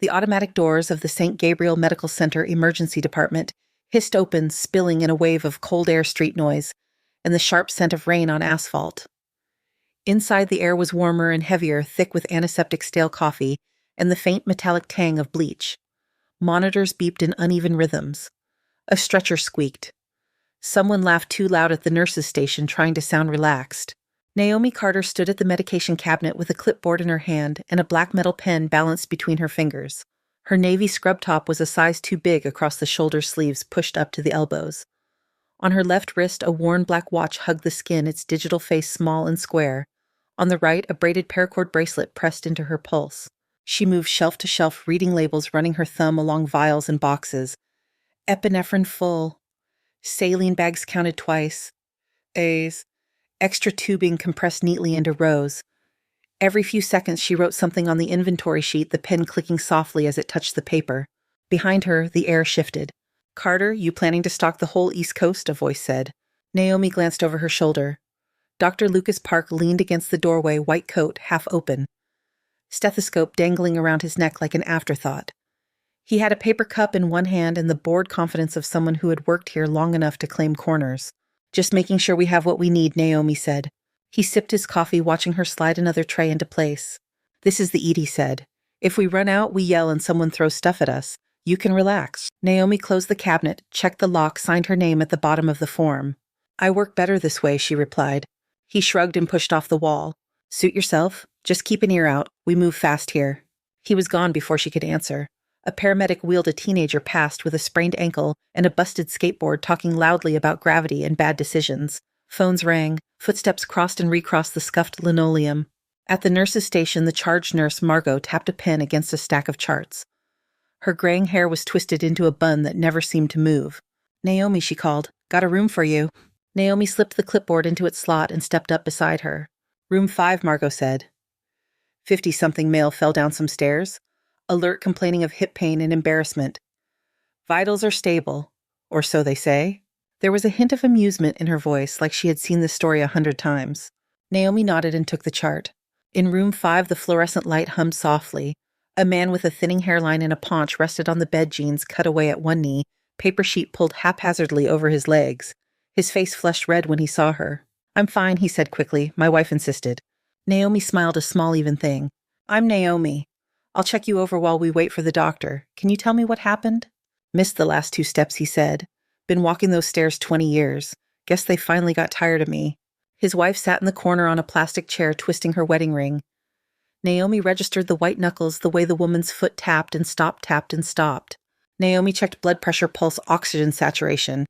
The automatic doors of the St. Gabriel Medical Center emergency department hissed open, spilling in a wave of cold air street noise, and the sharp scent of rain on asphalt. Inside, the air was warmer and heavier, thick with antiseptic stale coffee and the faint metallic tang of bleach. Monitors beeped in uneven rhythms. A stretcher squeaked. Someone laughed too loud at the nurse's station, trying to sound relaxed. Naomi Carter stood at the medication cabinet with a clipboard in her hand and a black metal pen balanced between her fingers. Her navy scrub top was a size too big across the shoulder sleeves pushed up to the elbows. On her left wrist, a worn black watch hugged the skin, its digital face small and square. On the right, a braided paracord bracelet pressed into her pulse. She moved shelf to shelf, reading labels, running her thumb along vials and boxes. Epinephrine full. Saline bags counted twice. A's. Extra tubing compressed neatly into rows. Every few seconds she wrote something on the inventory sheet, the pen clicking softly as it touched the paper. Behind her, the air shifted. "Carter, you planning to stalk the whole East Coast?" a voice said. Naomi glanced over her shoulder. Dr. Lucas Park leaned against the doorway, white coat, half open. Stethoscope dangling around his neck like an afterthought. He had a paper cup in one hand and the bored confidence of someone who had worked here long enough to claim corners. "Just making sure we have what we need," Naomi said. He sipped his coffee, watching her slide another tray into place. "This is the eat," he said. "If we run out, we yell and someone throws stuff at us. You can relax." Naomi closed the cabinet, checked the lock, signed her name at the bottom of the form. "I work better this way," she replied. He shrugged and pushed off the wall. "Suit yourself. Just keep an ear out. We move fast here." He was gone before she could answer. A paramedic wheeled a teenager past with a sprained ankle and a busted skateboard, talking loudly about gravity and bad decisions. Phones rang. Footsteps crossed and recrossed the scuffed linoleum. At the nurse's station, the charge nurse, Margot, tapped a pen against a stack of charts. Her graying hair was twisted into a bun that never seemed to move. "Naomi," she called. "Got a room for you." Naomi slipped the clipboard into its slot and stepped up beside her. "Room 5, Margot said. 50-something male fell down some stairs. Alert, complaining of hip pain and embarrassment. Vitals are stable, or so they say." There was a hint of amusement in her voice, like she had seen this story 100 times. Naomi nodded and took the chart. In room 5, the fluorescent light hummed softly. A man with a thinning hairline and a paunch rested on the bed, jeans cut away at one knee, paper sheet pulled haphazardly over his legs. His face flushed red when he saw her. "I'm fine," he said quickly. "My wife insisted." Naomi smiled, a small, even thing. "I'm Naomi. I'll check you over while we wait for the doctor. Can you tell me what happened?" "Missed the last 2 steps," he said. "Been walking those stairs 20 years. Guess they finally got tired of me." His wife sat in the corner on a plastic chair, twisting her wedding ring. Naomi registered the white knuckles the way the woman's foot tapped and stopped, tapped and stopped. Naomi checked blood pressure, pulse, oxygen saturation.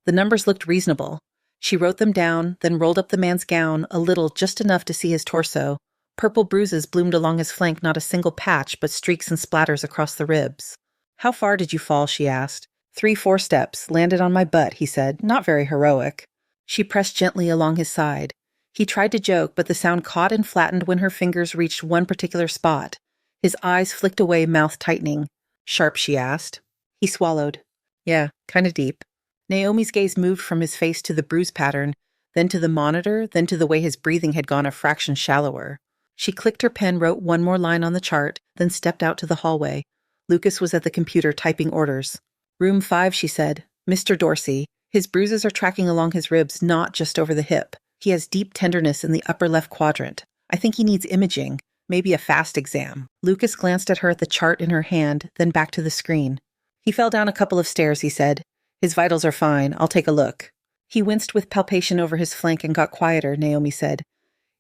The numbers looked reasonable. She wrote them down, then rolled up the man's gown, a little, just enough to see his torso. Purple bruises bloomed along his flank, not a single patch, but streaks and splatters across the ribs. "How far did you fall?" she asked. 3-4 steps, landed on my butt," he said. "Not very heroic." She pressed gently along his side. He tried to joke, but the sound caught and flattened when her fingers reached one particular spot. His eyes flicked away, mouth tightening. "Sharp?" she asked. He swallowed. "Yeah, kinda deep." Naomi's gaze moved from his face to the bruise pattern, then to the monitor, then to the way his breathing had gone a fraction shallower. She clicked her pen, wrote one more line on the chart, then stepped out to the hallway. Lucas was at the computer typing orders. "Room 5, she said. "Mr. Dorsey. His bruises are tracking along his ribs, not just over the hip. He has deep tenderness in the upper left quadrant. I think he needs imaging, maybe a fast exam." Lucas glanced at her at the chart in her hand, then back to the screen. "He fell down a couple of stairs," he said. "His vitals are fine. I'll take a look." He winced with palpation over his flank and got quieter, Naomi said.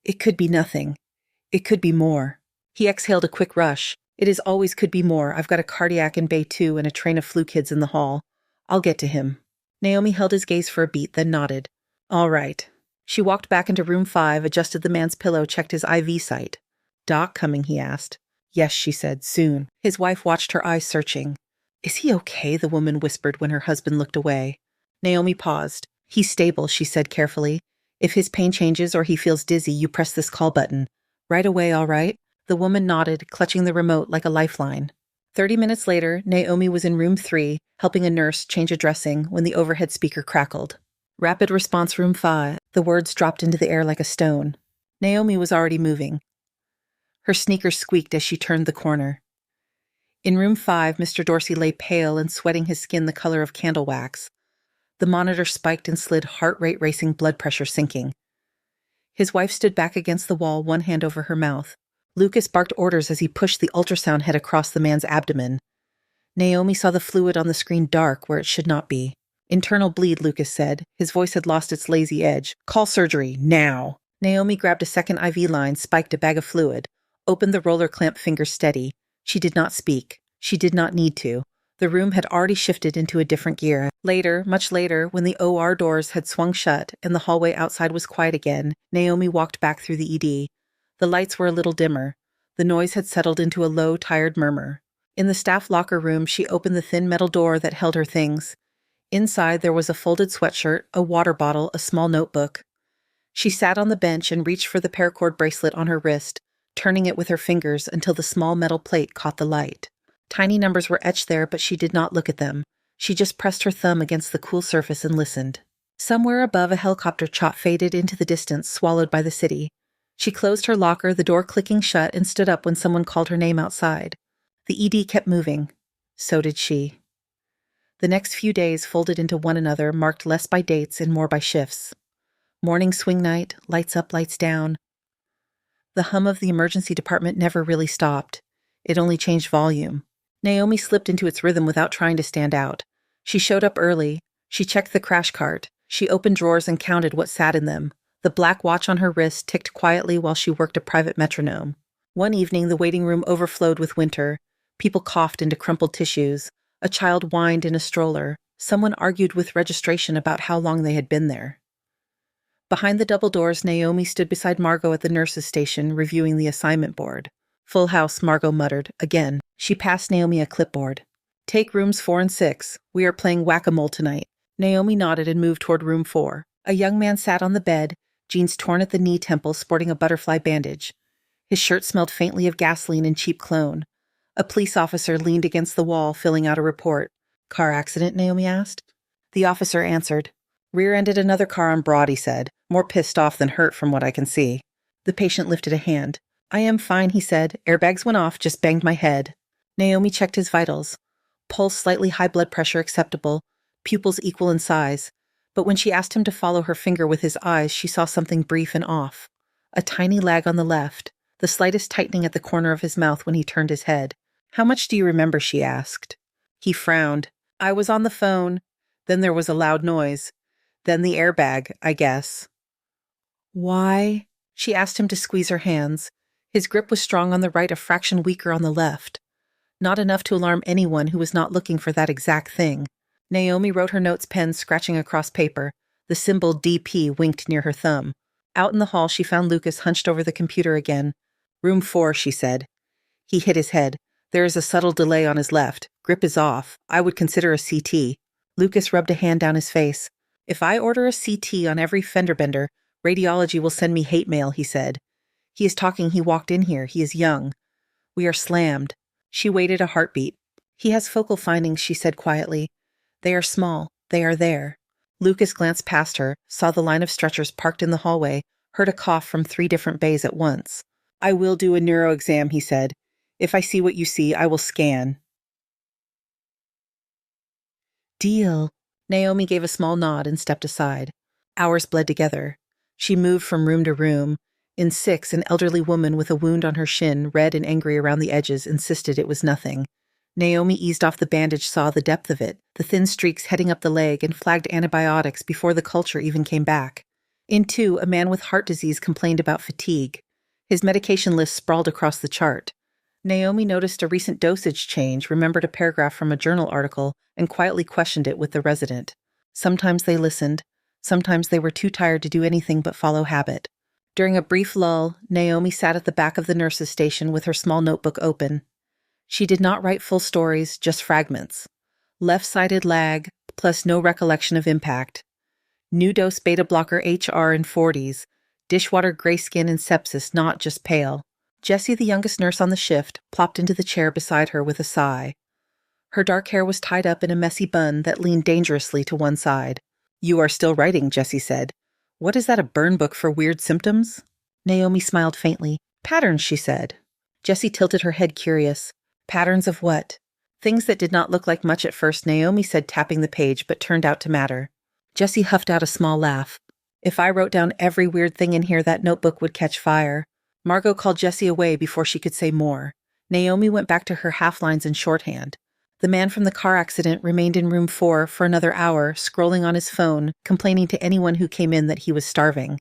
"It could be nothing. It could be more." He exhaled a quick rush. "It is always could be more. I've got a cardiac in Bay 2 and a train of flu kids in the hall. I'll get to him." Naomi held his gaze for a beat, then nodded. "All right." She walked back into room 5, adjusted the man's pillow, checked his IV site. "Doc coming?" he asked. "Yes," she said, "soon." His wife watched her eyes searching. "Is he okay?" the woman whispered when her husband looked away. Naomi paused. "He's stable," she said carefully. "If his pain changes or he feels dizzy, you press this call button. Right away, all right?" The woman nodded, clutching the remote like a lifeline. 30 minutes later, Naomi was in room 3, helping a nurse change a dressing when the overhead speaker crackled. "Rapid response room 5. The words dropped into the air like a stone. Naomi was already moving. Her sneakers squeaked as she turned the corner. In room 5, Mr. Dorsey lay pale and sweating, his skin the color of candle wax. The monitor spiked and slid, heart rate racing, blood pressure sinking. His wife stood back against the wall, one hand over her mouth. Lucas barked orders as he pushed the ultrasound head across the man's abdomen. Naomi saw the fluid on the screen dark where it should not be. Internal bleed, Lucas said. His voice had lost its lazy edge. Call surgery, now. Naomi grabbed a second IV line, spiked a bag of fluid, opened the roller clamp, fingers steady. She did not speak. She did not need to. The room had already shifted into a different gear. Later, much later, when the OR doors had swung shut and the hallway outside was quiet again, Naomi walked back through the ED. The lights were a little dimmer. The noise had settled into a low, tired murmur. In the staff locker room, she opened the thin metal door that held her things. Inside, there was a folded sweatshirt, a water bottle, a small notebook. She sat on the bench and reached for the paracord bracelet on her wrist, turning it with her fingers until the small metal plate caught the light. Tiny numbers were etched there, but she did not look at them. She just pressed her thumb against the cool surface and listened. Somewhere above, a helicopter chop faded into the distance, swallowed by the city. She closed her locker, the door clicking shut, and stood up when someone called her name outside. The ED kept moving. So did she. The next few days folded into one another, marked less by dates and more by shifts. Morning swing night, lights up, lights down. The hum of the emergency department never really stopped. It only changed volume. Naomi slipped into its rhythm without trying to stand out. She showed up early. She checked the crash cart. She opened drawers and counted what sat in them. The black watch on her wrist ticked quietly while she worked a private metronome. One evening, the waiting room overflowed with winter. People coughed into crumpled tissues. A child whined in a stroller. Someone argued with registration about how long they had been there. Behind the double doors, Naomi stood beside Margot at the nurse's station, reviewing the assignment board. Full house, Margot muttered. Again. She passed Naomi a clipboard. Take rooms 4 and 6. We are playing whack-a-mole tonight. Naomi nodded and moved toward room 4. A young man sat on the bed, jeans torn at the knee temple, sporting a butterfly bandage. His shirt smelled faintly of gasoline and cheap cologne. A police officer leaned against the wall, filling out a report. Car accident, Naomi asked. The officer answered. Rear-ended another car on Broad, he said. More pissed off than hurt from what I can see. The patient lifted a hand. I am fine, he said. Airbags went off, just banged my head. Naomi checked his vitals. Pulse slightly high, blood pressure acceptable, pupils equal in size. But when she asked him to follow her finger with his eyes, she saw something brief and off. A tiny lag on the left, the slightest tightening at the corner of his mouth when he turned his head. How much do you remember, she asked. He frowned. I was on the phone. Then there was a loud noise. Then the airbag, I guess. Why? She asked him to squeeze her hands. His grip was strong on the right, a fraction weaker on the left. Not enough to alarm anyone who was not looking for that exact thing. Naomi wrote her notes, pen scratching across paper. The symbol DP winked near her thumb. Out in the hall, she found Lucas hunched over the computer again. Room 4, she said. He hit his head. There is a subtle delay on his left. Grip is off. I would consider a CT. Lucas rubbed a hand down his face. If I order a CT on every fender bender, radiology will send me hate mail, he said. He is talking. He walked in here. He is young. We are slammed. She waited a heartbeat. He has focal findings, she said quietly. They are small. They are there. Lucas glanced past her, saw the line of stretchers parked in the hallway, heard a cough from 3 different bays at once. I will do a neuro exam, he said. If I see what you see, I will scan. Deal. Naomi gave a small nod and stepped aside. Hours bled together. She moved from room to room. In 6, an elderly woman with a wound on her shin, red and angry around the edges, insisted it was nothing. Naomi eased off the bandage, saw the depth of it, the thin streaks heading up the leg, and flagged antibiotics before the culture even came back. In 2, a man with heart disease complained about fatigue. His medication list sprawled across the chart. Naomi noticed a recent dosage change, remembered a paragraph from a journal article, and quietly questioned it with the resident. Sometimes they listened. Sometimes they were too tired to do anything but follow habit. During a brief lull, Naomi sat at the back of the nurse's station with her small notebook open. She did not write full stories, just fragments. Left-sided lag, plus no recollection of impact. New dose beta blocker HR in 40s. Dishwater gray skin and sepsis, not just pale. Jessie, the youngest nurse on the shift, plopped into the chair beside her with a sigh. Her dark hair was tied up in a messy bun that leaned dangerously to one side. You are still writing, Jessie said. What is that, a burn book for weird symptoms? Naomi smiled faintly. Patterns, she said. Jessie tilted her head, curious. Patterns of what? Things that did not look like much at first, Naomi said, tapping the page, but turned out to matter. Jessie huffed out a small laugh. If I wrote down every weird thing in here, that notebook would catch fire. Margot called Jessie away before she could say more. Naomi went back to her half-lines in shorthand. The man from the car accident remained in room 4 for another hour, scrolling on his phone, complaining to anyone who came in that he was starving.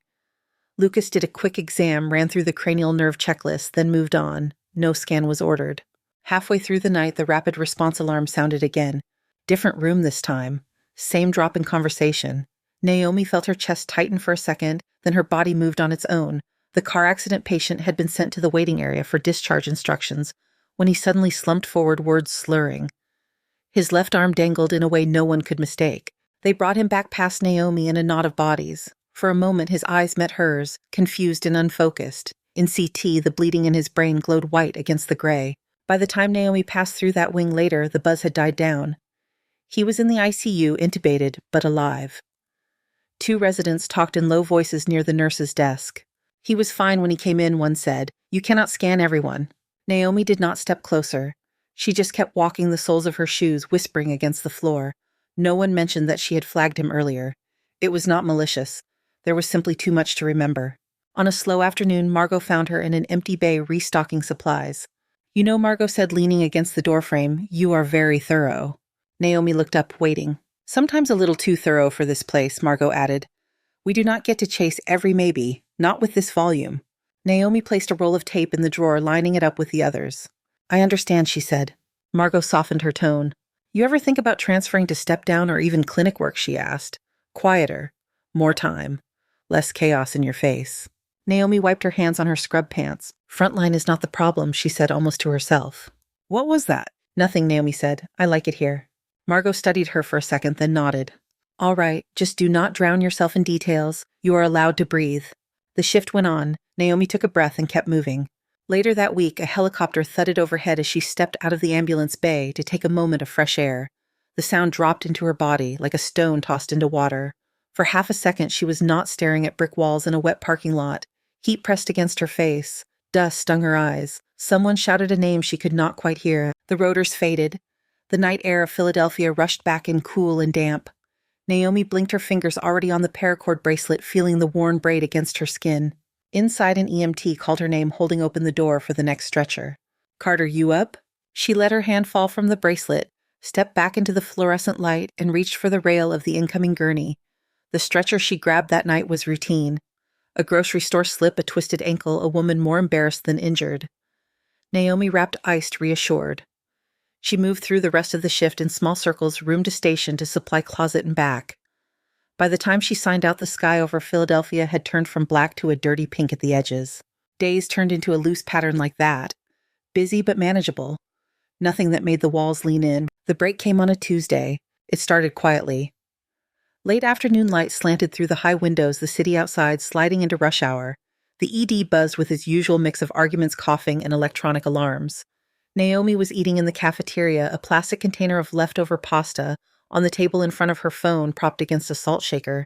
Lucas did a quick exam, ran through the cranial nerve checklist, then moved on. No scan was ordered. Halfway through the night, the rapid response alarm sounded again. Different room this time. Same drop in conversation. Naomi felt her chest tighten for a second, then her body moved on its own. The car accident patient had been sent to the waiting area for discharge instructions when he suddenly slumped forward, words slurring. His left arm dangled in a way no one could mistake. They brought him back past Naomi in a knot of bodies. For a moment, his eyes met hers, confused and unfocused. In CT, the bleeding in his brain glowed white against the gray. By the time Naomi passed through that wing later, the buzz had died down. He was in the ICU, intubated, but alive. 2 residents talked in low voices near the nurse's desk. He was fine when he came in, one said. You cannot scan everyone. Naomi did not step closer. She just kept walking the soles of her shoes, whispering against the floor. No one mentioned that she had flagged him earlier. It was not malicious. There was simply too much to remember. On a slow afternoon, Margot found her in an empty bay restocking supplies. You know, Margot said, leaning against the doorframe, you are very thorough. Naomi looked up, waiting. Sometimes a little too thorough for this place, Margot added. We do not get to chase every maybe, not with this volume. Naomi placed a roll of tape in the drawer, lining it up with the others. I understand, she said. Margot softened her tone. You ever think about transferring to step down or even clinic work, she asked. Quieter. More time. Less chaos in your face. Naomi wiped her hands on her scrub pants. Frontline is not the problem, she said almost to herself. What was that? Nothing, Naomi said. I like it here. Margot studied her for a second, then nodded. All right, just do not drown yourself in details. You are allowed to breathe. The shift went on. Naomi took a breath and kept moving. Later that week, a helicopter thudded overhead as she stepped out of the ambulance bay to take a moment of fresh air. The sound dropped into her body like a stone tossed into water. For half a second, she was not staring at brick walls in a wet parking lot. Heat pressed against her face. Dust stung her eyes. Someone shouted a name she could not quite hear. The rotors faded. The night air of Philadelphia rushed back in cool and damp. Naomi blinked, her fingers already on the paracord bracelet, feeling the worn braid against her skin. Inside, an EMT called her name, holding open the door for the next stretcher. Carter, you up? She let her hand fall from the bracelet, stepped back into the fluorescent light, and reached for the rail of the incoming gurney. The stretcher she grabbed that night was routine. A grocery store slip, a twisted ankle, a woman more embarrassed than injured. Naomi wrapped iced, reassured. She moved through the rest of the shift in small circles, room to station to supply closet and back. By the time she signed out, the sky over Philadelphia had turned from black to a dirty pink at the edges. Days turned into a loose pattern like that. Busy but manageable. Nothing that made the walls lean in. The break came on a Tuesday. It started quietly. Late afternoon light slanted through the high windows, the city outside sliding into rush hour. The ED buzzed with its usual mix of arguments, coughing, and electronic alarms. Naomi was eating in the cafeteria, a plastic container of leftover pasta on the table in front of her phone propped against a salt shaker.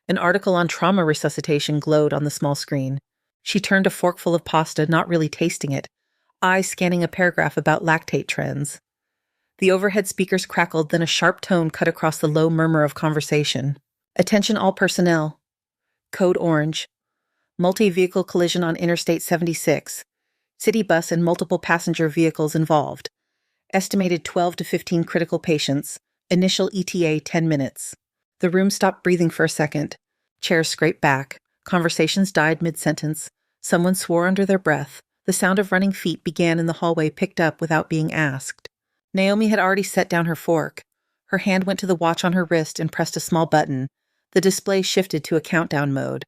An article on trauma resuscitation glowed on the small screen. She turned a forkful of pasta, not really tasting it, eyes scanning a paragraph about lactate trends. The overhead speakers crackled, then a sharp tone cut across the low murmur of conversation. Attention all personnel. Code orange. Multi-vehicle collision on Interstate 76. City bus and multiple passenger vehicles involved. Estimated 12 to 15 critical patients. Initial ETA 10 minutes. The room stopped breathing for a second. Chairs scraped back. Conversations died mid-sentence. Someone swore under their breath. The sound of running feet began in the hallway, picked up without being asked. Naomi had already set down her fork. Her hand went to the watch on her wrist and pressed a small button. The display shifted to a countdown mode.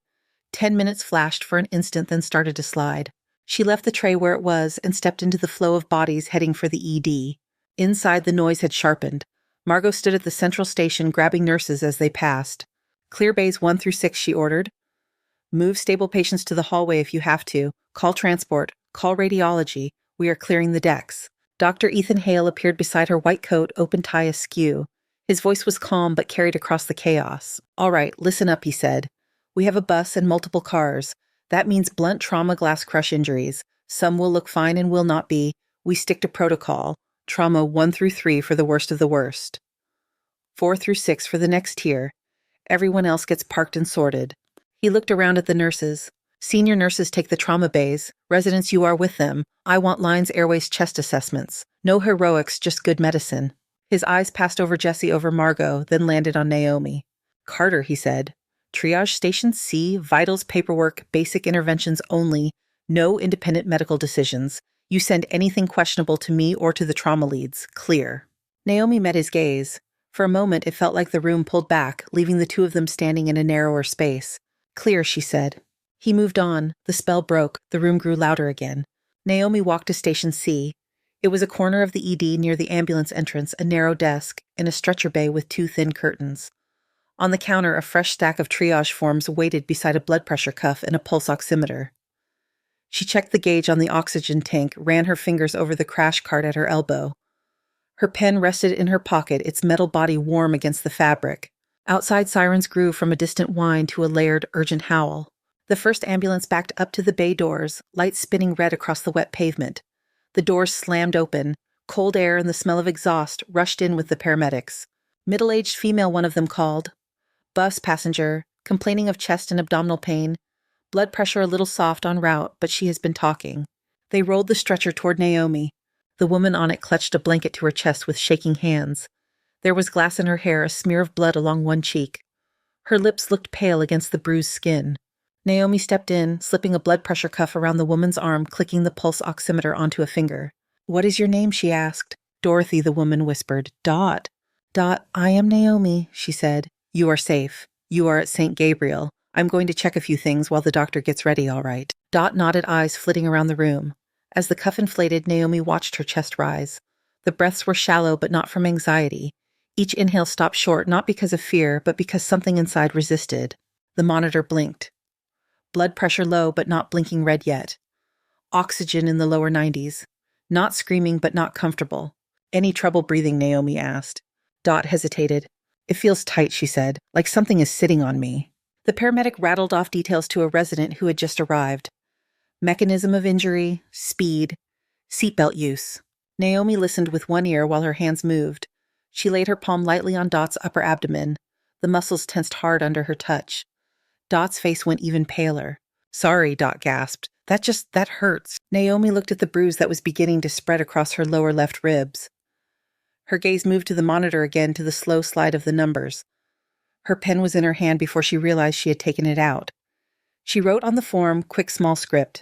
10 minutes flashed for an instant, then started to slide. She left the tray where it was and stepped into the flow of bodies heading for the ED. Inside, the noise had sharpened. Margot stood at the central station, grabbing nurses as they passed. Clear bays 1 through 6, she ordered. Move stable patients to the hallway if you have to. Call transport. Call radiology. We are clearing the decks. Dr. Ethan Hale appeared beside her, white coat, open tie askew. His voice was calm but carried across the chaos. All right, listen up, he said. We have a bus and multiple cars. That means blunt trauma glass crush injuries. Some will look fine and will not be. We stick to protocol. Trauma 1 through 3 for the worst of the worst. 4 through 6 for the next tier. Everyone else gets parked and sorted. He looked around at the nurses. Senior nurses take the trauma bays. Residents, you are with them. I want lines, airways, chest assessments. No heroics, just good medicine. His eyes passed over Jesse, over Margot, then landed on Naomi. Carter, he said. Triage Station C, vitals, paperwork, basic interventions only. No independent medical decisions. You send anything questionable to me or to the trauma leads. Clear. Naomi met his gaze. For a moment, it felt like the room pulled back, leaving the two of them standing in a narrower space. Clear, she said. He moved on. The spell broke. The room grew louder again. Naomi walked to Station C. It was a corner of the ED near the ambulance entrance, a narrow desk, and a stretcher bay with 2 thin curtains. On the counter, a fresh stack of triage forms waited beside a blood pressure cuff and a pulse oximeter. She checked the gauge on the oxygen tank, ran her fingers over the crash cart at her elbow. Her pen rested in her pocket, its metal body warm against the fabric. Outside, sirens grew from a distant whine to a layered, urgent howl. The first ambulance backed up to the bay doors, lights spinning red across the wet pavement. The doors slammed open. Cold air and the smell of exhaust rushed in with the paramedics. Middle-aged female, one of them called. Bus passenger, complaining of chest and abdominal pain. Blood pressure a little soft en route, but she has been talking. They rolled the stretcher toward Naomi. The woman on it clutched a blanket to her chest with shaking hands. There was glass in her hair, a smear of blood along one cheek. Her lips looked pale against the bruised skin. Naomi stepped in, slipping a blood pressure cuff around the woman's arm, clicking the pulse oximeter onto a finger. What is your name? She asked. Dorothy, the woman whispered. Dot. Dot, I am Naomi, she said. You are safe. You are at St. Gabriel. I'm going to check a few things while the doctor gets ready, all right. Dot nodded, eyes flitting around the room. As the cuff inflated, Naomi watched her chest rise. The breaths were shallow, but not from anxiety. Each inhale stopped short, not because of fear, but because something inside resisted. The monitor blinked. Blood pressure low, but not blinking red yet. Oxygen in the lower 90s. Not screaming, but not comfortable. Any trouble breathing? Naomi asked. Dot hesitated. It feels tight, she said, like something is sitting on me. The paramedic rattled off details to a resident who had just arrived. Mechanism of injury, speed, seatbelt use. Naomi listened with one ear while her hands moved. She laid her palm lightly on Dot's upper abdomen. The muscles tensed hard under her touch. Dot's face went even paler. Sorry, Dot gasped. That hurts. Naomi looked at the bruise that was beginning to spread across her lower left ribs. Her gaze moved to the monitor again, to the slow slide of the numbers. Her pen was in her hand before she realized she had taken it out. She wrote on the form, quick small script.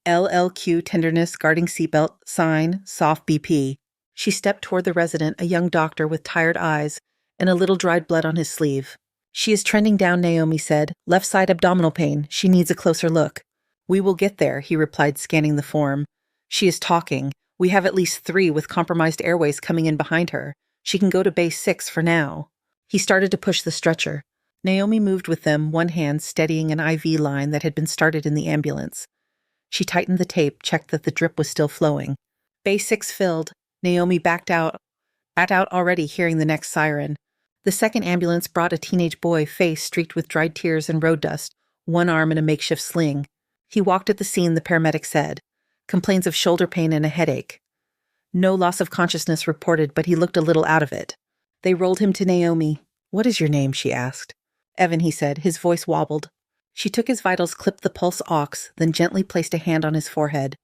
LLQ tenderness, guarding seatbelt, sign, soft BP. She stepped toward the resident, a young doctor with tired eyes and a little dried blood on his sleeve. She is trending down, Naomi said. Left side abdominal pain. She needs a closer look. We will get there, he replied, scanning the form. She is talking. We have at least 3 with compromised airways coming in behind her. She can go to base 6 for now. He started to push the stretcher. Naomi moved with them, one hand steadying an IV line that had been started in the ambulance. She tightened the tape, checked that the drip was still flowing. Base 6 filled. Naomi backed out already, hearing the next siren. The second ambulance brought a teenage boy, face streaked with dried tears and road dust, one arm in a makeshift sling. He walked at the scene, the paramedic said. Complains of shoulder pain and a headache. No loss of consciousness reported, but he looked a little out of it. They rolled him to Naomi. What is your name? She asked. Evan, he said. His voice wobbled. She took his vitals, clipped the pulse ox, then gently placed a hand on his forehead.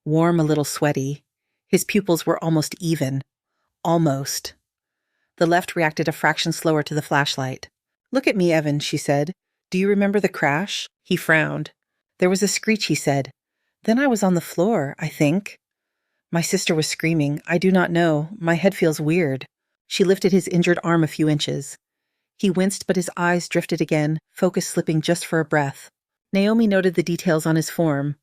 Warm, a little sweaty. His pupils were almost even. Almost. The left reacted a fraction slower to the flashlight. Look at me, Evan, she said. Do you remember the crash? He frowned. There was a screech, he said. Then I was on the floor, I think. My sister was screaming. I do not know. My head feels weird. She lifted his injured arm a few inches. He winced, but his eyes drifted again, focus slipping just for a breath. Naomi noted the details on his form.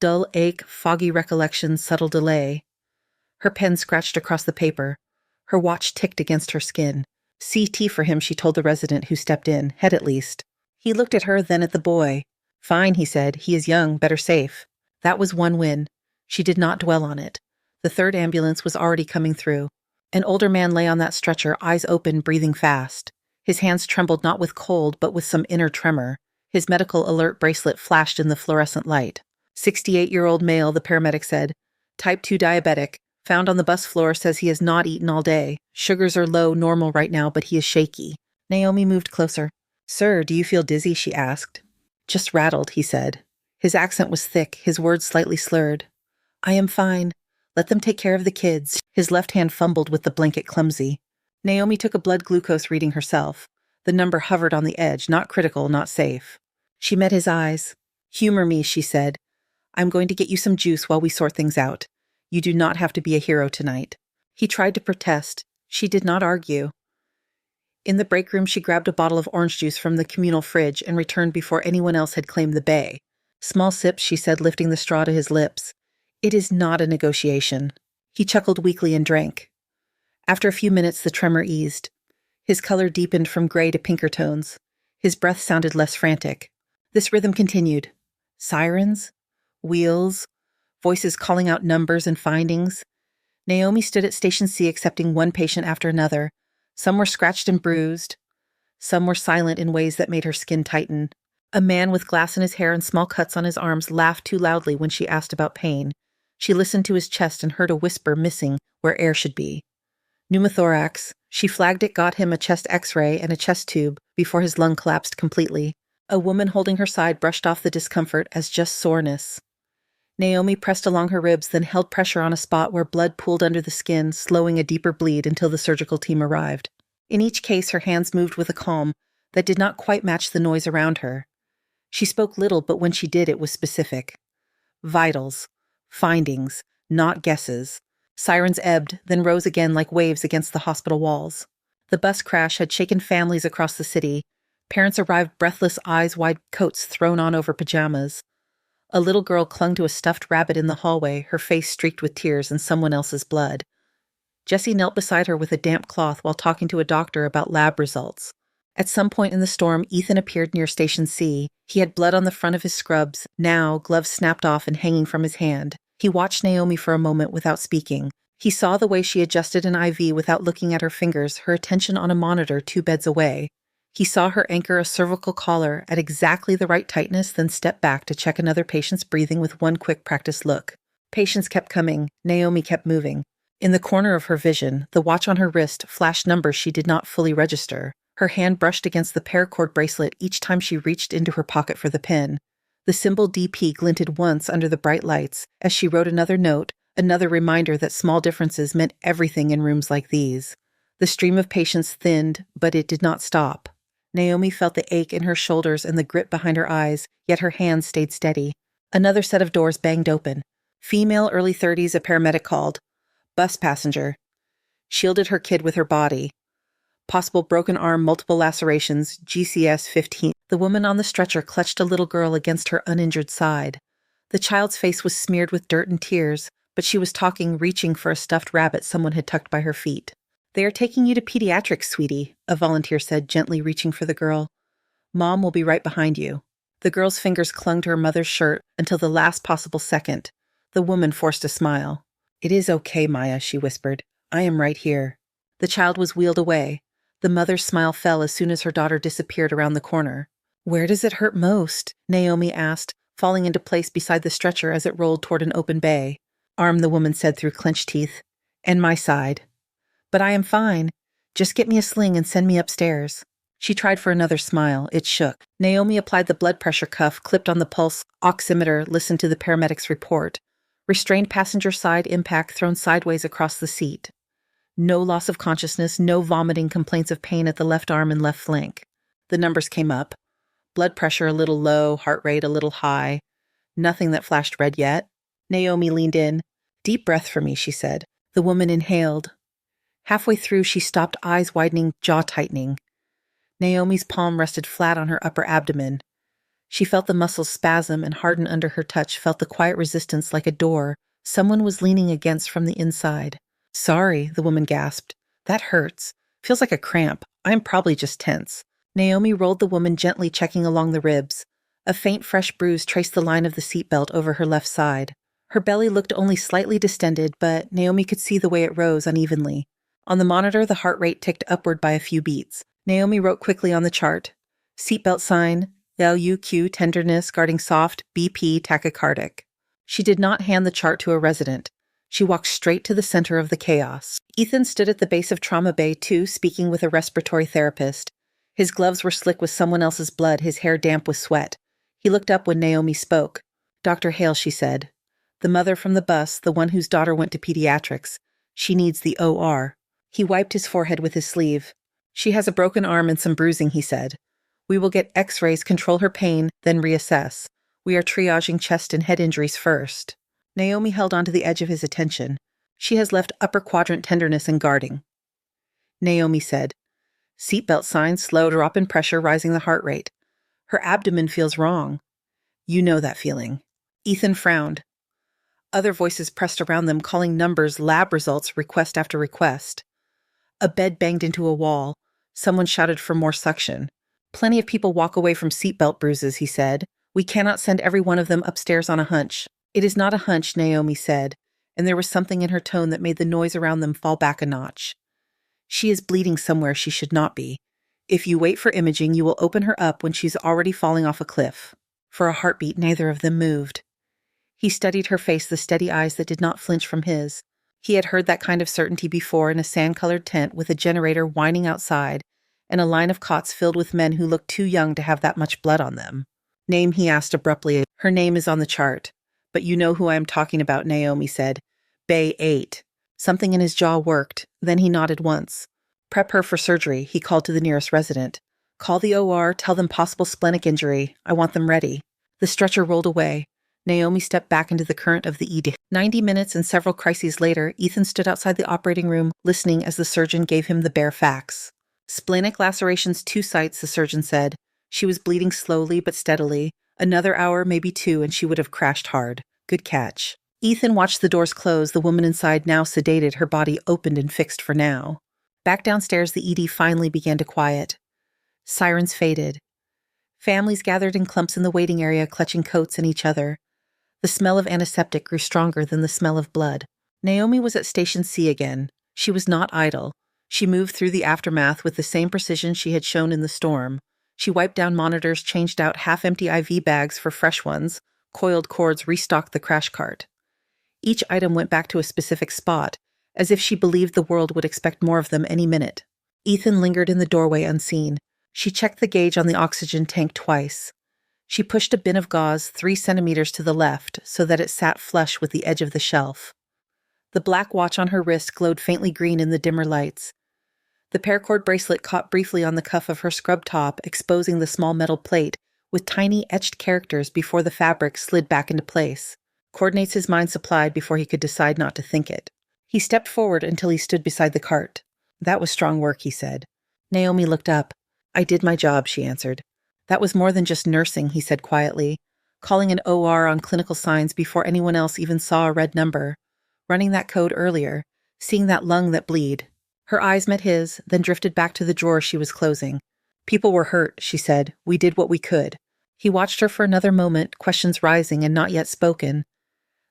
Dull ache, foggy recollection, subtle delay. Her pen scratched across the paper. Her watch ticked against her skin. CT for him, she told the resident who stepped in, head at least. He looked at her, then at the boy. Fine, he said. He is young, better safe. That was one win. She did not dwell on it. The third ambulance was already coming through. An older man lay on that stretcher, eyes open, breathing fast. His hands trembled not with cold, but with some inner tremor. His medical alert bracelet flashed in the fluorescent light. 68-year-old male, the paramedic said. Type 2 diabetic. Found on the bus floor, says he has not eaten all day. Sugars are low, normal right now, but he is shaky. Naomi moved closer. Sir, do you feel dizzy? She asked. Just rattled, he said. His accent was thick, his words slightly slurred. I am fine. Let them take care of the kids. His left hand fumbled with the blanket clumsy. Naomi took a blood glucose reading herself. The number hovered on the edge, not critical, not safe. She met his eyes. Humor me, she said. I'm going to get you some juice while we sort things out. You do not have to be a hero tonight. He tried to protest. She did not argue. In the break room, she grabbed a bottle of orange juice from the communal fridge and returned before anyone else had claimed the bay. Small sips, she said, lifting the straw to his lips. It is not a negotiation. He chuckled weakly and drank. After a few minutes, the tremor eased. His color deepened from gray to pinker tones. His breath sounded less frantic. This rhythm continued. Sirens, wheels, voices calling out numbers and findings. Naomi stood at Station C accepting one patient after another. Some were scratched and bruised. Some were silent in ways that made her skin tighten. A man with glass in his hair and small cuts on his arms laughed too loudly when she asked about pain. She listened to his chest and heard a whisper missing where air should be. Pneumothorax. She flagged it, got him a chest x-ray and a chest tube before his lung collapsed completely. A woman holding her side brushed off the discomfort as just soreness. Naomi pressed along her ribs, then held pressure on a spot where blood pooled under the skin, slowing a deeper bleed until the surgical team arrived. In each case, her hands moved with a calm that did not quite match the noise around her. She spoke little, but when she did, it was specific. Vitals. Findings. Not guesses. Sirens ebbed, then rose again like waves against the hospital walls. The bus crash had shaken families across the city. Parents arrived breathless, eyes wide, coats thrown on over pajamas. A little girl clung to a stuffed rabbit in the hallway, her face streaked with tears and someone else's blood. Jessie knelt beside her with a damp cloth while talking to a doctor about lab results. At some point in the storm, Ethan appeared near Station C. He had blood on the front of his scrubs. Now, gloves snapped off and hanging from his hand. He watched Naomi for a moment without speaking. He saw the way she adjusted an IV without looking at her fingers, her attention on a monitor 2 beds away. He saw her anchor a cervical collar at exactly the right tightness, then step back to check another patient's breathing with one quick practice look. Patients kept coming. Naomi kept moving. In the corner of her vision, the watch on her wrist flashed numbers she did not fully register. Her hand brushed against the paracord bracelet each time she reached into her pocket for the pen. The symbol DP glinted once under the bright lights as she wrote another note, another reminder that small differences meant everything in rooms like these. The stream of patients thinned, but it did not stop. Naomi felt the ache in her shoulders and the grit behind her eyes, yet her hands stayed steady. Another set of doors banged open. Female, early 30s, a paramedic called. Bus passenger. Shielded her kid with her body. Possible broken arm, multiple lacerations, GCS 15. The woman on the stretcher clutched a little girl against her uninjured side. The child's face was smeared with dirt and tears, but she was talking, reaching for a stuffed rabbit someone had tucked by her feet. They are taking you to pediatrics, sweetie, a volunteer said, gently reaching for the girl. Mom will be right behind you. The girl's fingers clung to her mother's shirt until the last possible second. The woman forced a smile. It is okay, Maya, she whispered. I am right here. The child was wheeled away. The mother's smile fell as soon as her daughter disappeared around the corner. Where does it hurt most? Naomi asked, falling into place beside the stretcher as it rolled toward an open bay. Arm, the woman said through clenched teeth. And my side. But I am fine. Just get me a sling and send me upstairs. She tried for another smile. It shook. Naomi applied the blood pressure cuff, clipped on the pulse oximeter, listened to the paramedic's report. Restrained passenger side impact thrown sideways across the seat. No loss of consciousness, no vomiting, complaints of pain at the left arm and left flank. The numbers came up. Blood pressure a little low, heart rate a little high. Nothing that flashed red yet. Naomi leaned in. Deep breath for me, she said. The woman inhaled. Halfway through, she stopped, eyes widening, jaw tightening. Naomi's palm rested flat on her upper abdomen. She felt the muscles spasm and harden under her touch, felt the quiet resistance like a door someone was leaning against from the inside. Sorry, the woman gasped. That hurts. Feels like a cramp. I'm probably just tense. Naomi rolled the woman gently, checking along the ribs. A faint, fresh bruise traced the line of the seatbelt over her left side. Her belly looked only slightly distended, but Naomi could see the way it rose unevenly. On the monitor, the heart rate ticked upward by a few beats. Naomi wrote quickly on the chart. Seatbelt sign, LUQ, tenderness, guarding soft, BP, tachycardic. She did not hand the chart to a resident. She walked straight to the center of the chaos. Ethan stood at the base of Trauma Bay 2, speaking with a respiratory therapist. His gloves were slick with someone else's blood, his hair damp with sweat. He looked up when Naomi spoke. "Dr. Hale," she said. "The mother from the bus, the one whose daughter went to pediatrics. She needs the OR." He wiped his forehead with his sleeve. "She has a broken arm and some bruising," he said. "We will get x-rays, control her pain, then reassess. We are triaging chest and head injuries first." Naomi held onto the edge of his attention. "She has left upper quadrant tenderness and guarding." Naomi said, "Seatbelt signs, slow drop in pressure, rising the heart rate. Her abdomen feels wrong." "You know that feeling." Ethan frowned. Other voices pressed around them, calling numbers, lab results, request after request. A bed banged into a wall. Someone shouted for more suction. "Plenty of people walk away from seatbelt bruises," he said. "We cannot send every one of them upstairs on a hunch." "It is not a hunch," Naomi said, and there was something in her tone that made the noise around them fall back a notch. "She is bleeding somewhere she should not be. If you wait for imaging, you will open her up when she's already falling off a cliff." For a heartbeat, neither of them moved. He studied her face, the steady eyes that did not flinch from his. He had heard that kind of certainty before in a sand-colored tent with a generator whining outside and a line of cots filled with men who looked too young to have that much blood on them. "Name?" he asked abruptly. "Her name is on the chart. But you know who I am talking about," Naomi said. "Bay 8. Something in his jaw worked. Then he nodded once. "Prep her for surgery," he called to the nearest resident. "Call the OR, tell them possible splenic injury. I want them ready." The stretcher rolled away. Naomi stepped back into the current of the ED. 90 minutes and several crises later, Ethan stood outside the operating room, listening as the surgeon gave him the bare facts. "Splenic lacerations, 2 sites," the surgeon said. "She was bleeding slowly but steadily. Another hour, maybe 2, and she would have crashed hard. Good catch." Ethan watched the doors close, the woman inside now sedated, her body opened and fixed for now. Back downstairs, the ED finally began to quiet. Sirens faded. Families gathered in clumps in the waiting area, clutching coats and each other. The smell of antiseptic grew stronger than the smell of blood. Naomi was at Station C again. She was not idle. She moved through the aftermath with the same precision she had shown in the storm. She wiped down monitors, changed out half-empty IV bags for fresh ones, coiled cords, restocked the crash cart. Each item went back to a specific spot, as if she believed the world would expect more of them any minute. Ethan lingered in the doorway unseen. She checked the gauge on the oxygen tank twice. She pushed a bin of gauze 3 centimeters to the left so that it sat flush with the edge of the shelf. The black watch on her wrist glowed faintly green in the dimmer lights. The paracord bracelet caught briefly on the cuff of her scrub top, exposing the small metal plate with tiny etched characters before the fabric slid back into place. Coordinates his mind supplied before he could decide not to think it. He stepped forward until he stood beside the cart. "That was strong work," he said. Naomi looked up. "I did my job," she answered. "That was more than just nursing," he said quietly. "Calling an OR on clinical signs before anyone else even saw a red number. Running that code earlier. Seeing that lung that bleed." Her eyes met his, then drifted back to the drawer she was closing. "People were hurt," she said. "We did what we could." He watched her for another moment, questions rising and not yet spoken.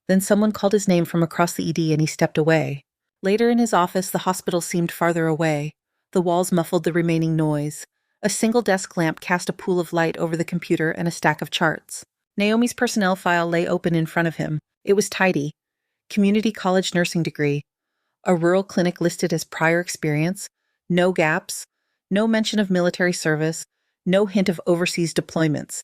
Then someone called his name from across the ED and he stepped away. Later in his office, the hospital seemed farther away. The walls muffled the remaining noise. A single desk lamp cast a pool of light over the computer and a stack of charts. Naomi's personnel file lay open in front of him. It was tidy. Community college nursing degree. A rural clinic listed as prior experience. No gaps. No mention of military service. No hint of overseas deployments.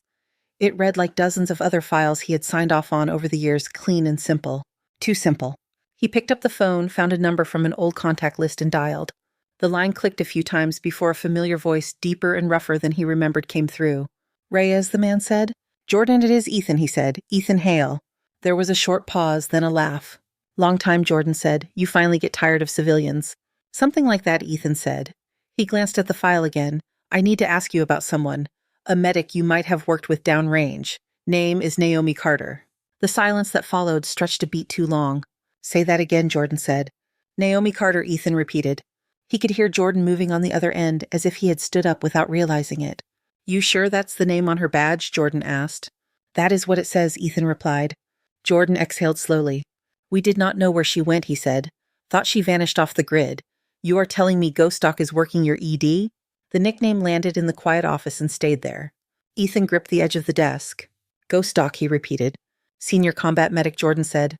It read like dozens of other files he had signed off on over the years, clean and simple. Too simple. He picked up the phone, found a number from an old contact list and dialed. The line clicked a few times before a familiar voice, deeper and rougher than he remembered, came through. "Reyes," the man said. "Jordan, it is Ethan," he said. "Ethan Hale." There was a short pause, then a laugh. "Long time," Jordan said. "You finally get tired of civilians." "Something like that," Ethan said. He glanced at the file again. "I need to ask you about someone. A medic you might have worked with downrange. Name is Naomi Carter." The silence that followed stretched a beat too long. "Say that again," Jordan said. "Naomi Carter," Ethan repeated. He could hear Jordan moving on the other end, as if he had stood up without realizing it. "You sure that's the name on her badge?" Jordan asked. "That is what it says," Ethan replied. Jordan exhaled slowly. "We did not know where she went," he said. "Thought she vanished off the grid. You are telling me Ghost Doc is working your ED?" The nickname landed in the quiet office and stayed there. Ethan gripped the edge of the desk. "Ghost Doc," he repeated. "Senior combat medic," Jordan said.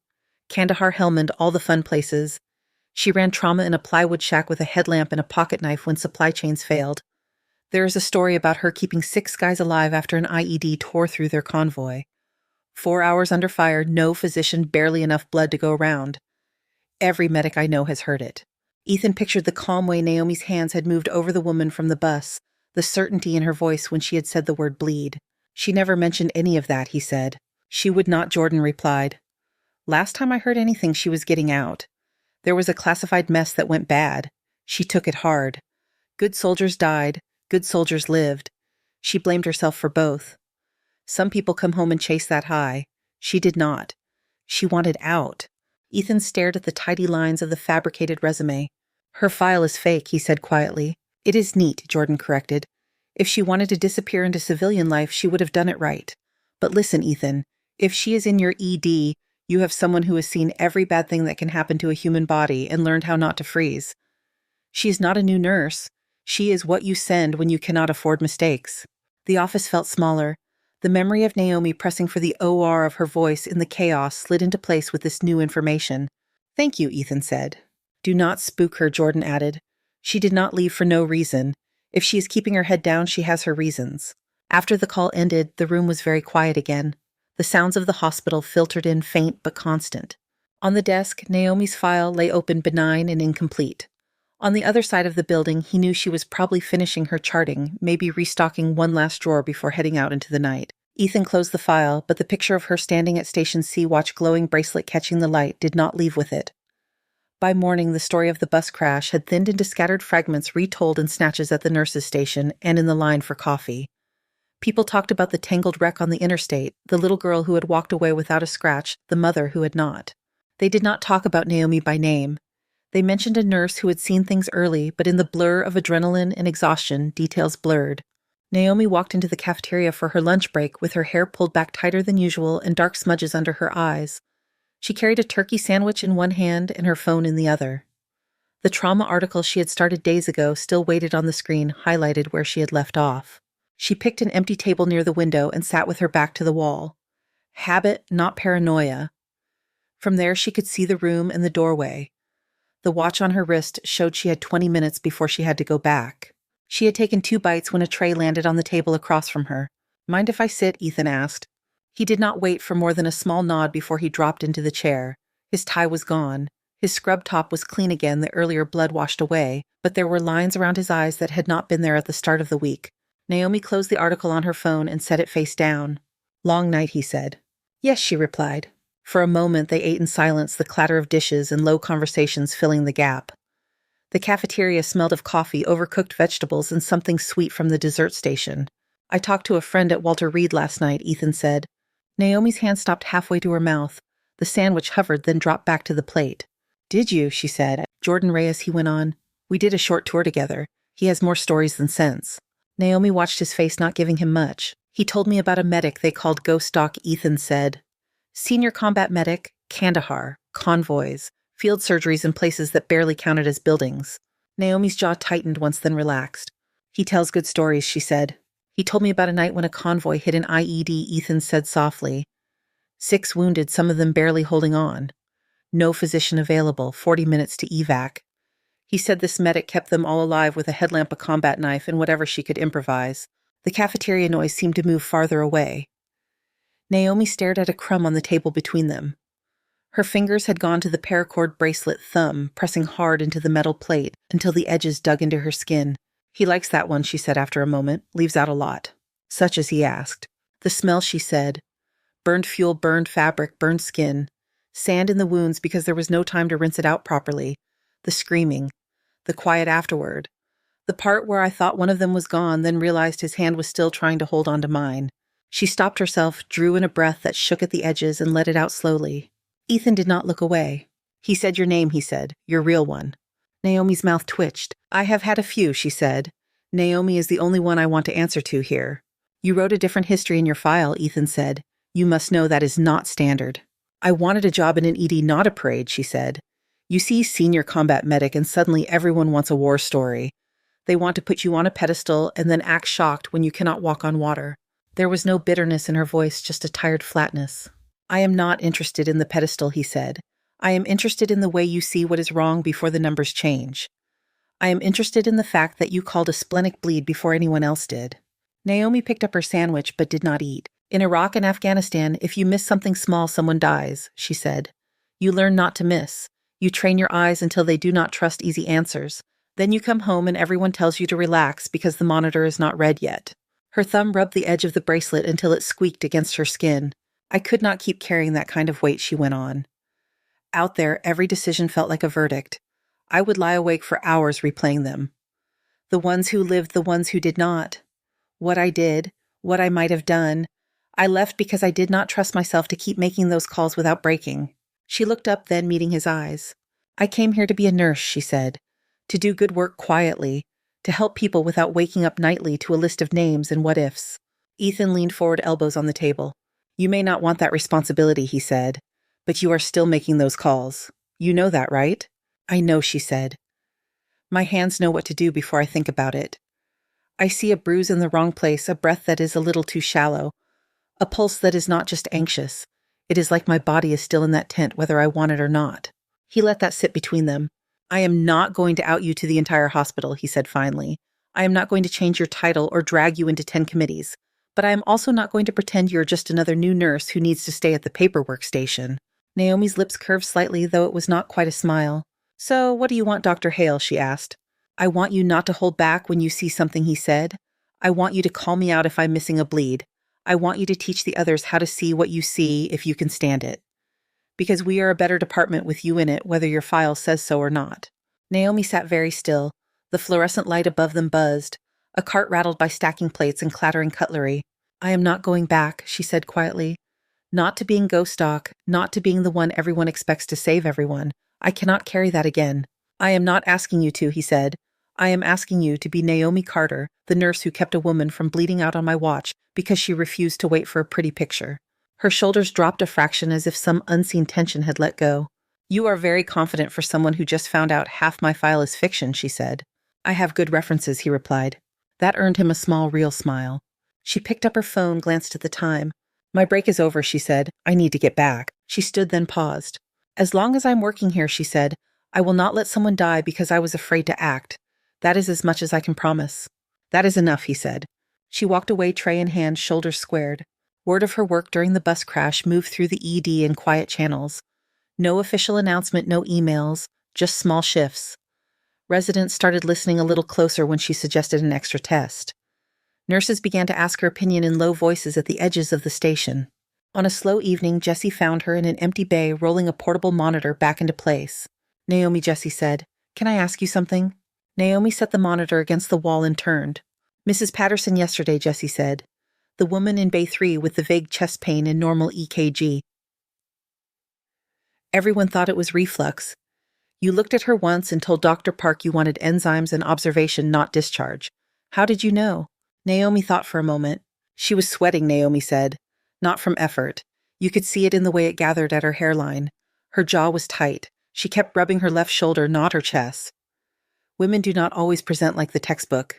Kandahar Helmand, all the fun places. She ran trauma in a plywood shack with a headlamp and a pocket knife when supply chains failed. There is a story about her keeping 6 guys alive after an IED tore through their convoy. 4 hours under fire, no physician, barely enough blood to go around. Every medic I know has heard it. Ethan pictured the calm way Naomi's hands had moved over the woman from the bus, the certainty in her voice when she had said the word bleed. She never mentioned any of that, he said. She would not, Jordan replied. Last time I heard anything, she was getting out. There was a classified mess that went bad. She took it hard. Good soldiers died. Good soldiers lived. She blamed herself for both. Some people come home and chase that high. She did not. She wanted out. Ethan stared at the tidy lines of the fabricated resume. Her file is fake, he said quietly. It is neat, Jordan corrected. If she wanted to disappear into civilian life, she would have done it right. But listen, Ethan, if she is in your ED, you have someone who has seen every bad thing that can happen to a human body and learned how not to freeze. She is not a new nurse. She is what you send when you cannot afford mistakes. The office felt smaller. The memory of Naomi pressing for the OR of her voice in the chaos slid into place with this new information. Thank you, Ethan said. Do not spook her, Jordan added. She did not leave for no reason. If she is keeping her head down, she has her reasons. After the call ended, the room was very quiet again. The sounds of the hospital filtered in, faint but constant. On the desk, Naomi's file lay open, benign and incomplete. On the other side of the building, he knew she was probably finishing her charting, maybe restocking one last drawer before heading out into the night. Ethan closed the file, but the picture of her standing at Station C, watch glowing bracelet catching the light, did not leave with it. By morning, the story of the bus crash had thinned into scattered fragments retold in snatches at the nurses' station and in the line for coffee. People talked about the tangled wreck on the interstate, the little girl who had walked away without a scratch, the mother who had not. They did not talk about Naomi by name. They mentioned a nurse who had seen things early, but in the blur of adrenaline and exhaustion, details blurred. Naomi walked into the cafeteria for her lunch break with her hair pulled back tighter than usual and dark smudges under her eyes. She carried a turkey sandwich in one hand and her phone in the other. The trauma article she had started days ago still waited on the screen, highlighted where she had left off. She picked an empty table near the window and sat with her back to the wall. Habit, not paranoia. From there she could see the room and the doorway. The watch on her wrist showed she had 20 minutes before she had to go back. She had taken 2 bites when a tray landed on the table across from her. Mind if I sit? Ethan asked. He did not wait for more than a small nod before he dropped into the chair. His tie was gone. His scrub top was clean again, the earlier blood washed away, but there were lines around his eyes that had not been there at the start of the week. Naomi closed the article on her phone and set it face down. Long night, he said. Yes, she replied. For a moment they ate in silence, the clatter of dishes and low conversations filling the gap. The cafeteria smelled of coffee, overcooked vegetables, and something sweet from the dessert station. I talked to a friend at Walter Reed last night, Ethan said. Naomi's hand stopped halfway to her mouth. The sandwich hovered, then dropped back to the plate. Did you? She said. Jordan Reyes, he went on. We did a short tour together. He has more stories than sense. Naomi watched his face, not giving him much. He told me about a medic they called Ghost Doc, Ethan said. Senior combat medic, Kandahar, convoys, field surgeries in places that barely counted as buildings. Naomi's jaw tightened once, then relaxed. He tells good stories, she said. He told me about a night when a convoy hit an IED, Ethan said softly. 6 wounded, some of them barely holding on. No physician available, 40 minutes to evac. He said this medic kept them all alive with a headlamp, a combat knife, and whatever she could improvise. The cafeteria noise seemed to move farther away. Naomi stared at a crumb on the table between them. Her fingers had gone to the paracord bracelet thumb, pressing hard into the metal plate until the edges dug into her skin. He likes that one, she said after a moment, leaves out a lot. Such as he asked. The smell, she said. Burned fuel, burned fabric, burned skin. Sand in the wounds because there was no time to rinse it out properly. The screaming. The quiet afterward. The part where I thought one of them was gone, then realized his hand was still trying to hold on to mine. She stopped herself, drew in a breath that shook at the edges, and let it out slowly. Ethan did not look away. He said your name, he said. Your real one. Naomi's mouth twitched. I have had a few, she said. Naomi is the only one I want to answer to here. You wrote a different history in your file, Ethan said. You must know that is not standard. I wanted a job in an ED, not a parade, she said. You see senior combat medic and suddenly everyone wants a war story. They want to put you on a pedestal and then act shocked when you cannot walk on water. There was no bitterness in her voice, just a tired flatness. I am not interested in the pedestal, he said. I am interested in the way you see what is wrong before the numbers change. I am interested in the fact that you called a splenic bleed before anyone else did. Naomi picked up her sandwich but did not eat. In Iraq and Afghanistan, if you miss something small, someone dies, she said. You learn not to miss. You train your eyes until they do not trust easy answers. Then you come home and everyone tells you to relax because the monitor is not read yet. Her thumb rubbed the edge of the bracelet until it squeaked against her skin. I could not keep carrying that kind of weight, she went on. Out there, every decision felt like a verdict. I would lie awake for hours replaying them. The ones who lived, the ones who did not. What I did, what I might have done. I left because I did not trust myself to keep making those calls without breaking. She looked up, then meeting his eyes. I came here to be a nurse, she said. To do good work quietly. To help people without waking up nightly to a list of names and what-ifs. Ethan leaned forward, elbows on the table. You may not want that responsibility, he said. But you are still making those calls. You know that, right? I know, she said. My hands know what to do before I think about it. I see a bruise in the wrong place, a breath that is a little too shallow, a pulse that is not just anxious. It is like my body is still in that tent, whether I want it or not. He let that sit between them. I am not going to out you to the entire hospital, he said finally. I am not going to change your title or drag you into 10 committees. But I am also not going to pretend you're just another new nurse who needs to stay at the paperwork station. Naomi's lips curved slightly, though it was not quite a smile. So, what do you want, Dr. Hale? She asked. I want you not to hold back when you see something, he said. I want you to call me out if I'm missing a bleed. I want you to teach the others how to see what you see if you can stand it. Because we are a better department with you in it, whether your file says so or not. Naomi sat very still. The fluorescent light above them buzzed. A cart rattled by stacking plates and clattering cutlery. I am not going back, she said quietly. Not to being ghost doc, not to being the one everyone expects to save everyone. I cannot carry that again. I am not asking you to, he said. I am asking you to be Naomi Carter, the nurse who kept a woman from bleeding out on my watch because she refused to wait for a pretty picture. Her shoulders dropped a fraction as if some unseen tension had let go. You are very confident for someone who just found out half my file is fiction, she said. I have good references, he replied. That earned him a small, real smile. She picked up her phone, glanced at the time. My break is over, she said. I need to get back. She stood, then paused. As long as I'm working here, she said, I will not let someone die because I was afraid to act. That is as much as I can promise. That is enough, he said. She walked away, tray in hand, shoulders squared. Word of her work during the bus crash moved through the ED in quiet channels. No official announcement, no emails, just small shifts. Residents started listening a little closer when she suggested an extra test. Nurses began to ask her opinion in low voices at the edges of the station. On a slow evening, Jessie found her in an empty bay rolling a portable monitor back into place. Naomi, Jessie said, can I ask you something? Naomi set the monitor against the wall and turned. Mrs. Patterson yesterday, Jessie said. The woman in Bay 3 with the vague chest pain and normal EKG. Everyone thought it was reflux. You looked at her once and told Dr. Park you wanted enzymes and observation, not discharge. How did you know? Naomi thought for a moment. She was sweating, Naomi said. Not from effort. You could see it in the way it gathered at her hairline. Her jaw was tight. She kept rubbing her left shoulder, not her chest. Women do not always present like the textbook.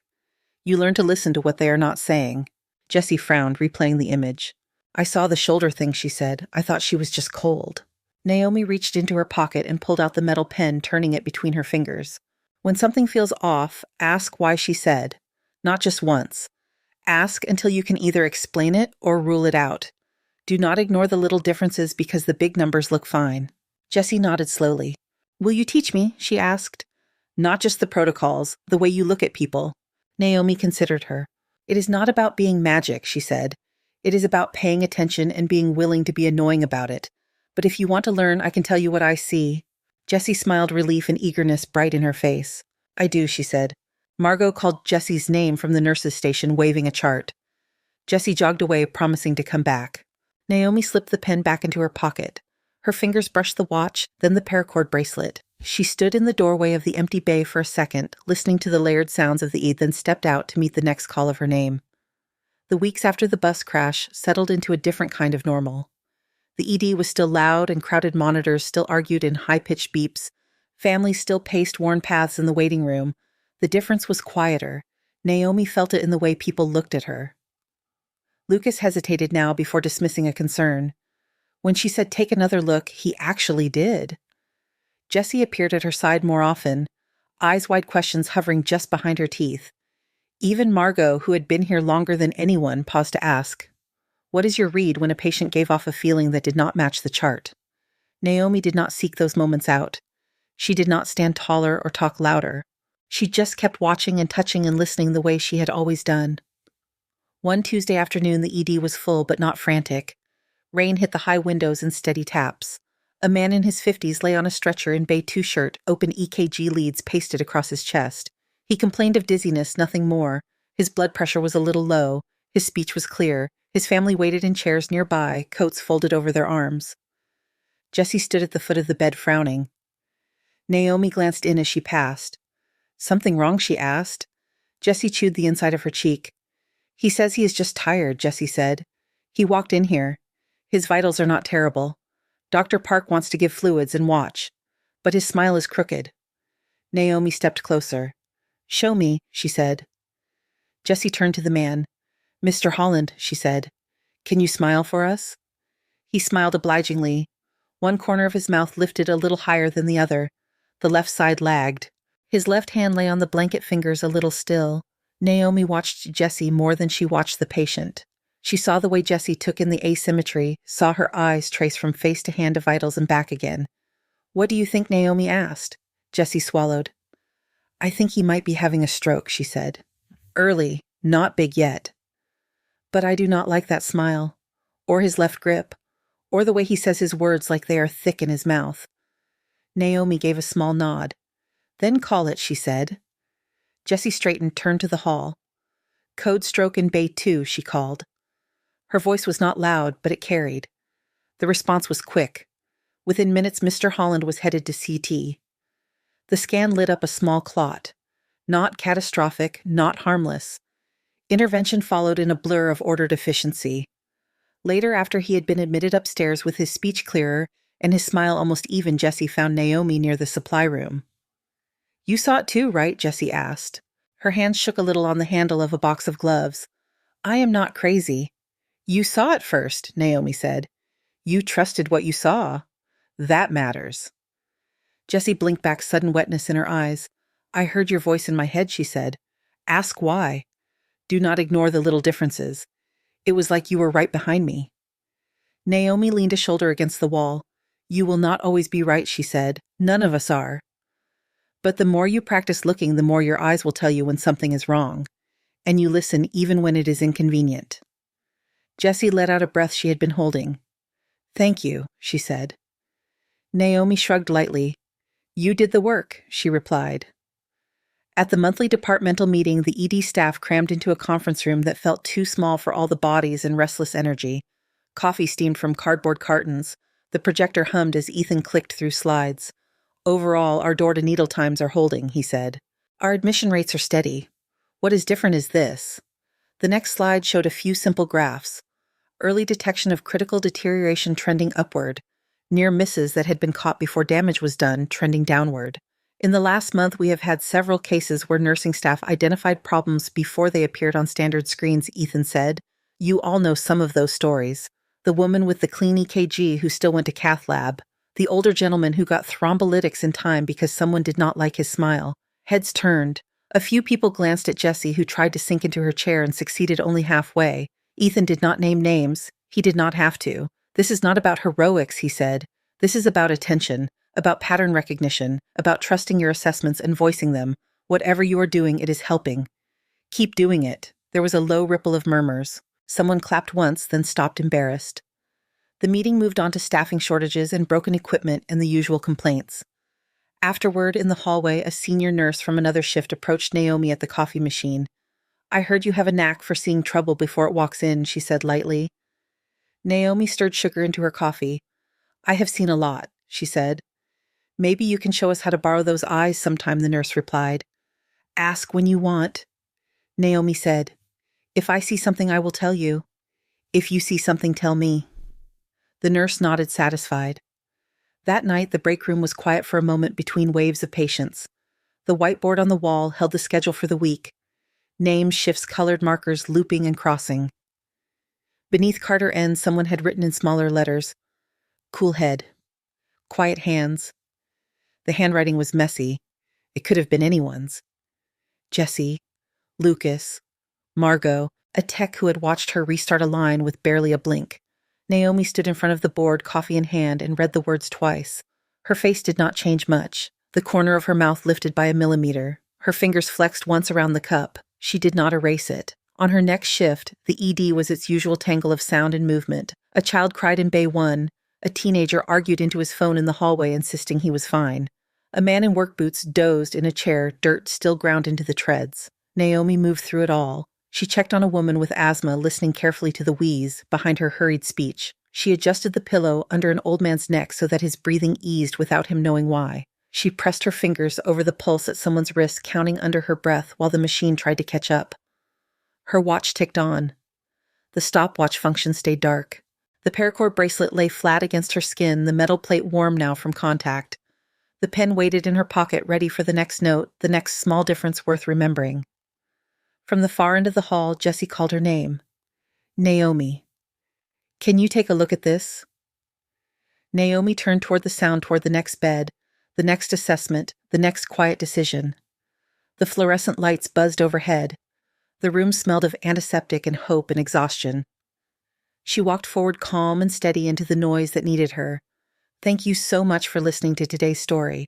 You learn to listen to what they are not saying. Jessie frowned, replaying the image. I saw the shoulder thing, she said. I thought she was just cold. Naomi reached into her pocket and pulled out the metal pen, turning it between her fingers. When something feels off, ask why, she said. Not just once. Ask until you can either explain it or rule it out. Do not ignore the little differences because the big numbers look fine. Jessie nodded slowly. Will you teach me? She asked. Not just the protocols, the way you look at people. Naomi considered her. It is not about being magic, she said. It is about paying attention and being willing to be annoying about it. But if you want to learn, I can tell you what I see. Jessie smiled, relief and eagerness bright in her face. I do, she said. Margot called Jessie's name from the nurse's station, waving a chart. Jessie jogged away, promising to come back. Naomi slipped the pen back into her pocket. Her fingers brushed the watch, then the paracord bracelet. She stood in the doorway of the empty bay for a second, listening to the layered sounds of the ED, then stepped out to meet the next call of her name. The weeks after the bus crash settled into a different kind of normal. The ED was still loud and crowded monitors still argued in high-pitched beeps. Families still paced worn paths in the waiting room. The difference was quieter. Naomi felt it in the way people looked at her. Lucas hesitated now before dismissing a concern. When she said take another look, he actually did. Jessie appeared at her side more often, eyes-wide questions hovering just behind her teeth. Even Margot, who had been here longer than anyone, paused to ask, "What is your read?" when a patient gave off a feeling that did not match the chart. Naomi did not seek those moments out. She did not stand taller or talk louder. She just kept watching and touching and listening the way she had always done. One Tuesday afternoon, the ED was full but not frantic. Rain hit the high windows in steady taps. A man in his 50s lay on a stretcher in Bay 2 shirt, open EKG leads pasted across his chest. He complained of dizziness, nothing more. His blood pressure was a little low. His speech was clear. His family waited in chairs nearby, coats folded over their arms. Jessie stood at the foot of the bed, frowning. Naomi glanced in as she passed. "Something wrong?" she asked. Jessie chewed the inside of her cheek. "He says he is just tired," Jessie said. "He walked in here. His vitals are not terrible. Dr. Park wants to give fluids and watch. But his smile is crooked." Naomi stepped closer. "Show me," she said. Jessie turned to the man. "Mr. Holland," she said. "Can you smile for us?" He smiled obligingly. One corner of his mouth lifted a little higher than the other. The left side lagged. His left hand lay on the blanket fingers a little still. Naomi watched Jessie more than she watched the patient. She saw the way Jessie took in the asymmetry, saw her eyes trace from face to hand to vitals and back again. "What do you think?" Naomi asked. Jessie swallowed. "I think he might be having a stroke," she said. "Early, not big yet." "But I do not like that smile, or his left grip, or the way he says his words like they are thick in his mouth." Naomi gave a small nod. "Then call it," she said. Jessie straightened, turned to the hall. "Code stroke in Bay 2, she called. Her voice was not loud, but it carried. The response was quick. Within minutes, Mr. Holland was headed to CT. The scan lit up a small clot. Not catastrophic, not harmless. Intervention followed in a blur of ordered efficiency. Later, after he had been admitted upstairs with his speech clearer and his smile almost even, Jessie found Naomi near the supply room. "You saw it too, right?" Jessie asked. Her hands shook a little on the handle of a box of gloves. "I am not crazy." "You saw it first," Naomi said. "You trusted what you saw. That matters." Jessie blinked back, sudden wetness in her eyes. "I heard your voice in my head," she said. "Ask why. Do not ignore the little differences. It was like you were right behind me." Naomi leaned a shoulder against the wall. "You will not always be right," she said. "None of us are. But the more you practice looking, the more your eyes will tell you when something is wrong. And you listen even when it is inconvenient." Jessie let out a breath she had been holding. "Thank you," she said. Naomi shrugged lightly. "You did the work," she replied. At the monthly departmental meeting, the ED staff crammed into a conference room that felt too small for all the bodies and restless energy. Coffee steamed from cardboard cartons. The projector hummed as Ethan clicked through slides. "Overall, our door-to-needle times are holding," he said. "Our admission rates are steady. What is different is this." The next slide showed a few simple graphs. Early detection of critical deterioration trending upward. Near misses that had been caught before damage was done trending downward. In the last month, we have had several cases where nursing staff identified problems before they appeared on standard screens, Ethan said. "You all know some of those stories. The woman with the clean EKG who still went to cath lab. The older gentleman who got thrombolytics in time because someone did not like his smile." Heads turned. A few people glanced at Jessie, who tried to sink into her chair and succeeded only halfway. Ethan did not name names. He did not have to. "This is not about heroics," he said. "This is about attention, about pattern recognition, about trusting your assessments and voicing them. Whatever you are doing, it is helping. Keep doing it." There was a low ripple of murmurs. Someone clapped once, then stopped embarrassed. The meeting moved on to staffing shortages and broken equipment and the usual complaints. Afterward, in the hallway, a senior nurse from another shift approached Naomi at the coffee machine. "I heard you have a knack for seeing trouble before it walks in," she said lightly. Naomi stirred sugar into her coffee. "I have seen a lot," she said. "Maybe you can show us how to borrow those eyes sometime," the nurse replied. "Ask when you want." Naomi said, "If I see something, I will tell you. If you see something, tell me." The nurse nodded, satisfied. That night, the break room was quiet for a moment between waves of patients. The whiteboard on the wall held the schedule for the week. Names, shifts, colored markers looping and crossing. Beneath Carter N, someone had written in smaller letters, "Cool head. Quiet hands. The handwriting was messy. It could have been anyone's. Jesse, Lucas, Margot, a tech who had watched her restart a line with barely a blink. Naomi stood in front of the board, coffee in hand, and read the words twice. Her face did not change much, the corner of her mouth lifted by a millimeter. Her fingers flexed once around the cup. She did not erase it. On her next shift, the ED was its usual tangle of sound and movement. A child cried in Bay 1. A teenager argued into his phone in the hallway, insisting he was fine. A man in work boots dozed in a chair, dirt still ground into the treads. Naomi moved through it all. She checked on a woman with asthma, listening carefully to the wheeze behind her hurried speech. She adjusted the pillow under an old man's neck so that his breathing eased without him knowing why. She pressed her fingers over the pulse at someone's wrist, counting under her breath while the machine tried to catch up. Her watch ticked on. The stopwatch function stayed dark. The paracord bracelet lay flat against her skin, the metal plate warm now from contact. The pen waited in her pocket, ready for the next note, the next small difference worth remembering. From the far end of the hall, Jesse called her name. Naomi. "Can you take a look at this?" Naomi turned toward the next bed, the next assessment, the next quiet decision. The fluorescent lights buzzed overhead. The room smelled of antiseptic and hope and exhaustion. She walked forward calm and steady into the noise that needed her. Thank you so much for listening to today's story.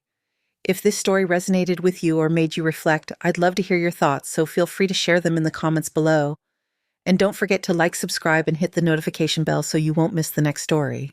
If this story resonated with you or made you reflect, I'd love to hear your thoughts, so feel free to share them in the comments below. And don't forget to like, subscribe, and hit the notification bell so you won't miss the next story.